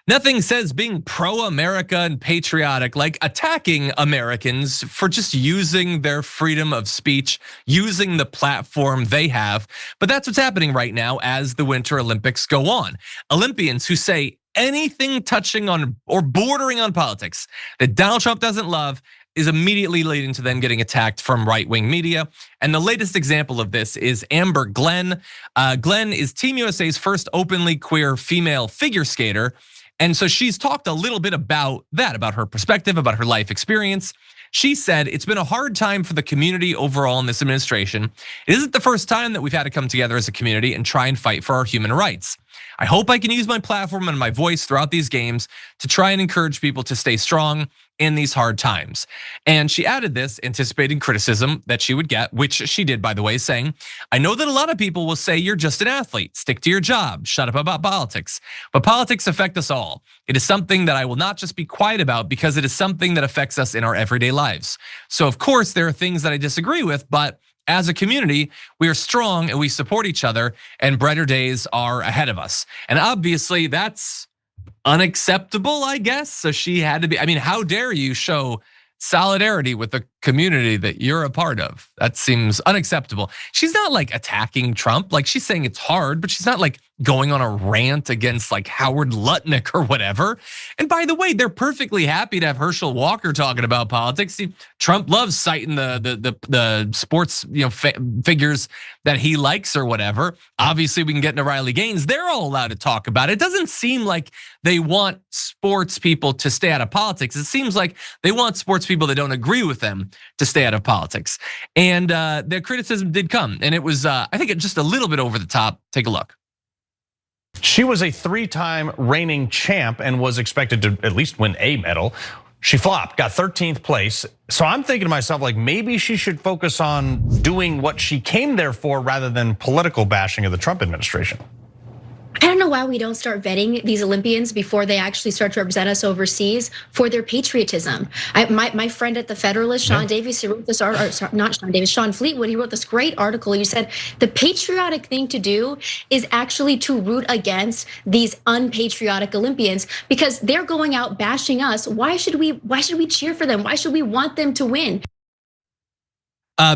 Nothing says being pro-America and patriotic like attacking Americans for just using their freedom of speech, using the platform they have. But that's what's happening right now as the Winter Olympics go on. Olympians who say anything touching on or bordering on politics that Donald Trump doesn't love is immediately leading to them getting attacked from right-wing media. And the latest example of this is Amber Glenn. Glenn is Team USA's first openly queer female figure skater. And so she's talked a little bit about that, about her perspective, about her life experience. She said, it's been a hard time for the community overall in this administration. It isn't the first time that we've had to come together as a community and try and fight for our human rights. I hope I can use my platform and my voice throughout these games to try and encourage people to stay strong in these hard times. And she added this, anticipating criticism that she would get, which she did, by the way, saying, I know that a lot of people will say you're just an athlete, stick to your job, shut up about politics. But politics affect us all. It is something that I will not just be quiet about because it is something that affects us in our everyday lives. So of course, there are things that I disagree with, but as a community, we are strong and we support each other, and brighter days are ahead of us. And obviously that's unacceptable, I guess. So she had to be, I mean, how dare you show solidarity with the community that you're a part of? That seems unacceptable. She's not like attacking Trump, like she's saying it's hard, but she's not like going on a rant against like Howard Lutnick or whatever. And by the way, they're perfectly happy to have Herschel Walker talking about politics. Trump loves citing the sports figures that he likes or whatever. Obviously, we can get into Riley Gaines. They're all allowed to talk about it. It doesn't seem like they want sports people to stay out of politics. It seems like they want sports people that don't agree with them to stay out of politics. And their criticism did come, and it was, I think, just a little bit over the top. Take a look. She was a 3-time reigning champ and was expected to at least win a medal. She flopped, got 13th place. So I'm thinking to myself, like maybe she should focus on doing what she came there for rather than political bashing of the Trump administration. I don't know why we don't start vetting these Olympians before they actually start to represent us overseas for their patriotism. My friend at the Federalist, Sean Davis, he wrote this, not Sean Davis, Sean Fleetwood, he wrote this great article. He said the patriotic thing to do is actually to root against these unpatriotic Olympians because they're going out bashing us. Why should we cheer for them? Why should we want them to win?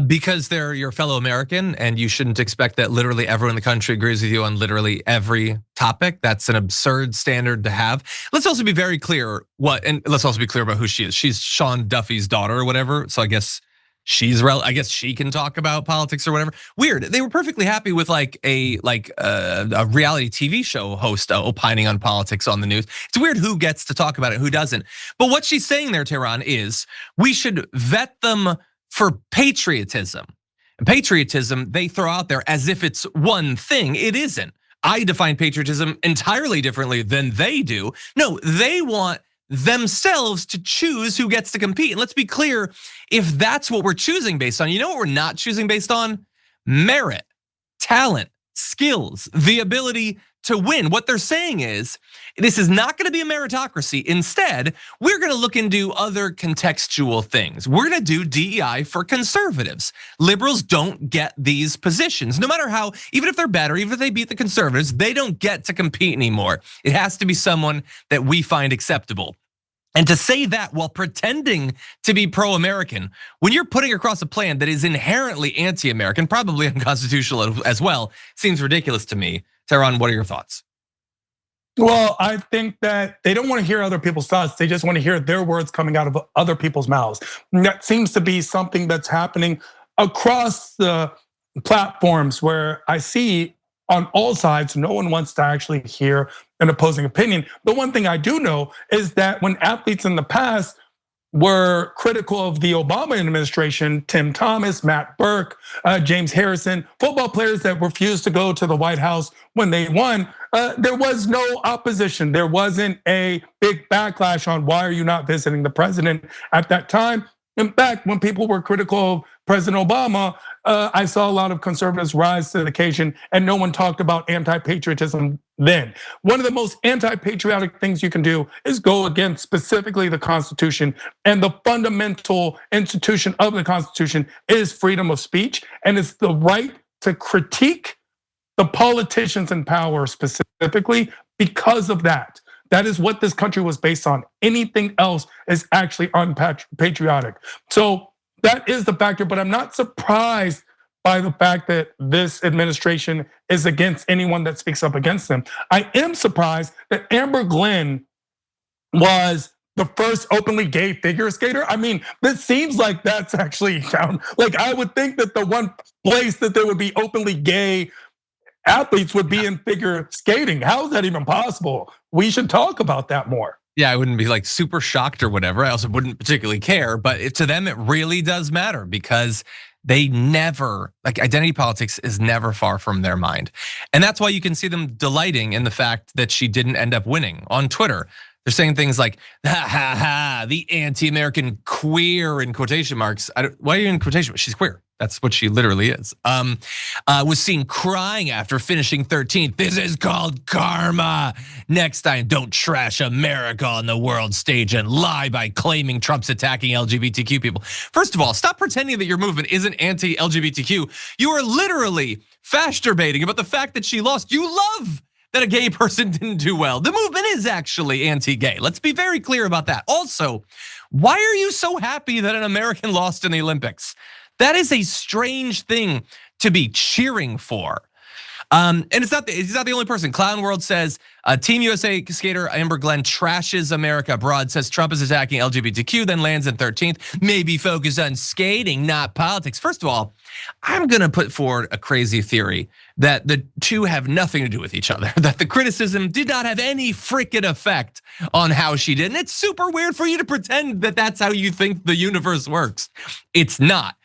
Because they're your fellow American and you shouldn't expect that literally everyone in the country agrees with you on literally every topic. That's an absurd standard to have. Let's also be very clear and let's also be clear about who she is. She's Sean Duffy's daughter or whatever. So I guess I guess she can talk about politics or whatever. Weird. They were perfectly happy with like a reality TV show host opining on politics on the news. It's weird who gets to talk about it, who doesn't. But what she's saying there, Tehran, is we should vet them for patriotism. And patriotism, they throw out there as if it's one thing. It isn't. I define patriotism entirely differently than they do. No, they want themselves to choose who gets to compete. And let's be clear, if that's what we're choosing based on, you know what we're not choosing based on? Merit, talent, skills, the ability to win. What they're saying is, this is not gonna be a meritocracy. Instead, we're gonna look into other contextual things. We're gonna do DEI for conservatives. Liberals don't get these positions, no matter how, even if they're better, even if they beat the conservatives, they don't get to compete anymore. It has to be someone that we find acceptable. And to say that while pretending to be pro-American, when you're putting across a plan that is inherently anti-American, probably unconstitutional as well, seems ridiculous to me. Tehran, what are your thoughts? Well, I think that they don't want to hear other people's thoughts. They just want to hear their words coming out of other people's mouths. And that seems to be something that's happening across the platforms where I see on all sides, no one wants to actually hear an opposing opinion. The one thing I do know is that when athletes in the past were critical of the Obama administration, Tim Thomas, Matt Burke, James Harrison, football players that refused to go to the White House when they won, there was no opposition. There wasn't a big backlash on why are you not visiting the president at that time. In fact, when people were critical of President Obama, I saw a lot of conservatives rise to the occasion and no one talked about anti-patriotism then. One of the most anti-patriotic things you can do is go against specifically the Constitution, and the fundamental institution of the Constitution is freedom of speech, and it's the right to critique the politicians in power specifically because of that. That is what this country was based on. Anything else is actually unpatriotic. So that is the factor, but I'm not surprised by the fact that this administration is against anyone that speaks up against them. I am surprised that Amber Glenn was the first openly gay figure skater. I mean, this seems like that's actually found. Like, I would think that the one place that there would be openly gay athletes would be in figure skating. How is that even possible? We should talk about that more. Yeah, I wouldn't be like super shocked or whatever. I also wouldn't particularly care, but to them it really does matter because they never, like, identity politics is never far from their mind. And that's why you can see them delighting in the fact that she didn't end up winning on Twitter. They're saying things like, ha ha ha, the anti-American queer in quotation marks. Why are you in quotation marks? She's queer. That's what she literally is. Was seen crying after finishing 13th. This is called karma. Next time, don't trash America on the world stage and lie by claiming Trump's attacking LGBTQ people. First of all, stop pretending that your movement isn't anti-LGBTQ. You are literally fashturbating about the fact that she lost. You love that a gay person didn't do well. The movement is actually anti-gay. Let's be very clear about that. Also, why are you so happy that an American lost in the Olympics? That is a strange thing to be cheering for. And he's not the only person. Clown World says, Team USA skater Amber Glenn trashes America abroad, says Trump is attacking LGBTQ, then lands in 13th. Maybe focus on skating, not politics. First of all, I'm gonna put forward a crazy theory that the two have nothing to do with each other, that the criticism did not have any freaking effect on how she did. And it's super weird for you to pretend that that's how you think the universe works. It's not.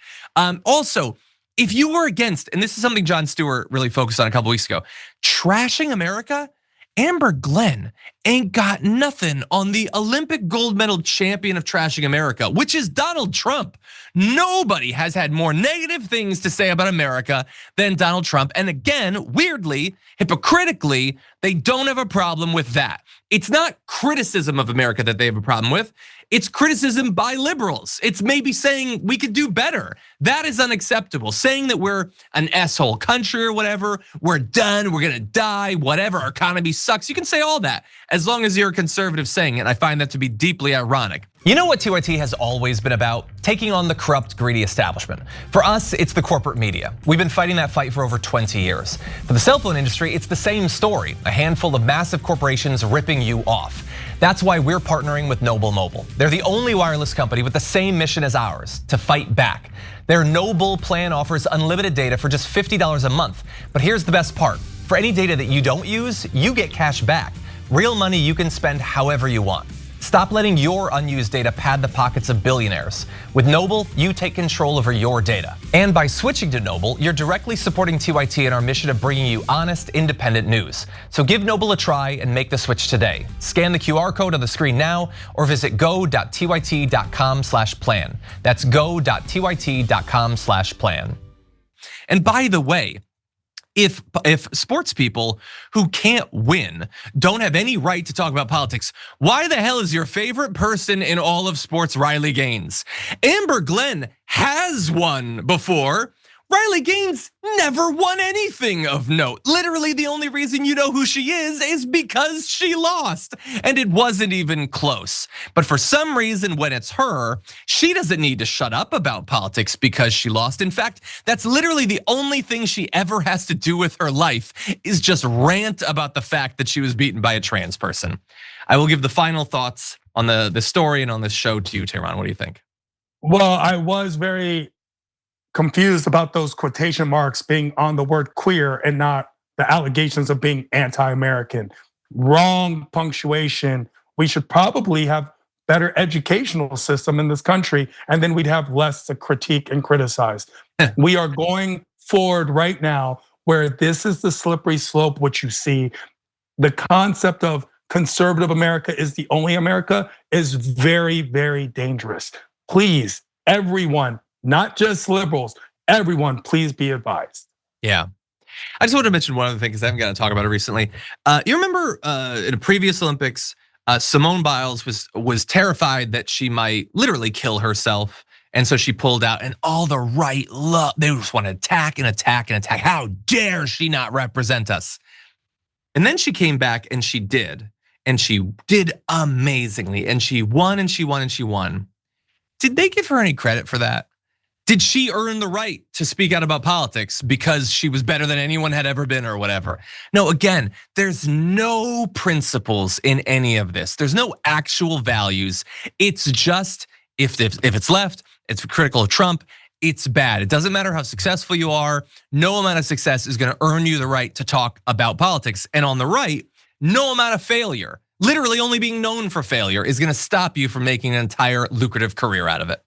Also, if you were against, and this is something Jon Stewart really focused on a couple weeks ago, trashing America, Amber Glenn ain't got nothing on the Olympic gold medal champion of trashing America, which is Donald Trump. Nobody has had more negative things to say about America than Donald Trump. And again, weirdly, hypocritically, they don't have a problem with that. It's not criticism of America that they have a problem with. It's criticism by liberals. It's maybe saying we could do better. That is unacceptable. Saying that we're an asshole country or whatever, we're done, we're gonna die, whatever, our economy sucks. You can say all that as long as you're a conservative saying it. I find that to be deeply ironic. You know what TYT has always been about? Taking on the corrupt, greedy establishment. For us, it's the corporate media. We've been fighting that fight for over 20 years. For the cell phone industry, it's the same story. A handful of massive corporations ripping you off. That's why we're partnering with Noble Mobile. They're the only wireless company with the same mission as ours, to fight back. Their Noble plan offers unlimited data for just $50 a month. But here's the best part. For any data that you don't use, you get cash back. Real money you can spend however you want. Stop letting your unused data pad the pockets of billionaires. With Noble, you take control over your data. And by switching to Noble, you're directly supporting TYT in our mission of bringing you honest, independent news. So give Noble a try and make the switch today. Scan the QR code on the screen now or visit go.tyt.com/plan. That's go.tyt.com/plan. And by the way, if sports people who can't win don't have any right to talk about politics, why the hell is your favorite person in all of sports Riley Gaines? Amber Glenn has won before. Riley Gaines never won anything of note. Literally the only reason you know who she is because she lost. And it wasn't even close. But for some reason, when it's her, she doesn't need to shut up about politics because she lost. In fact, that's literally the only thing she ever has to do with her life is just rant about the fact that she was beaten by a trans person. I will give the final thoughts on the story and on this show to you, Tehran. What do you think? Well, I was very confused about those quotation marks being on the word queer and not the allegations of being anti-American. Wrong punctuation. We should probably have better educational system in this country, and then we'd have less to critique and criticize. We are going forward right now where this is the slippery slope, which you see. The concept of conservative America is the only America is very, very dangerous. Please, everyone, not just liberals, everyone, please be advised. Yeah. I just want to mention one other thing because I haven't gotten to talk about it recently. You remember in a previous Olympics, Simone Biles was terrified that she might literally kill herself. And so she pulled out, and all the right love, they just want to attack and attack and attack. How dare she not represent us? And then she came back and she did. and she did amazingly, and she won and she won and she won. Did they give her any credit for that? Did she earn the right to speak out about politics because she was better than anyone had ever been or whatever? No, again, there's no principles in any of this. There's no actual values. It's just, if it's left, it's critical of Trump, it's bad. It doesn't matter how successful you are. No amount of success is gonna earn you the right to talk about politics. And on the right, no amount of failure, literally only being known for failure, is gonna stop you from making an entire lucrative career out of it.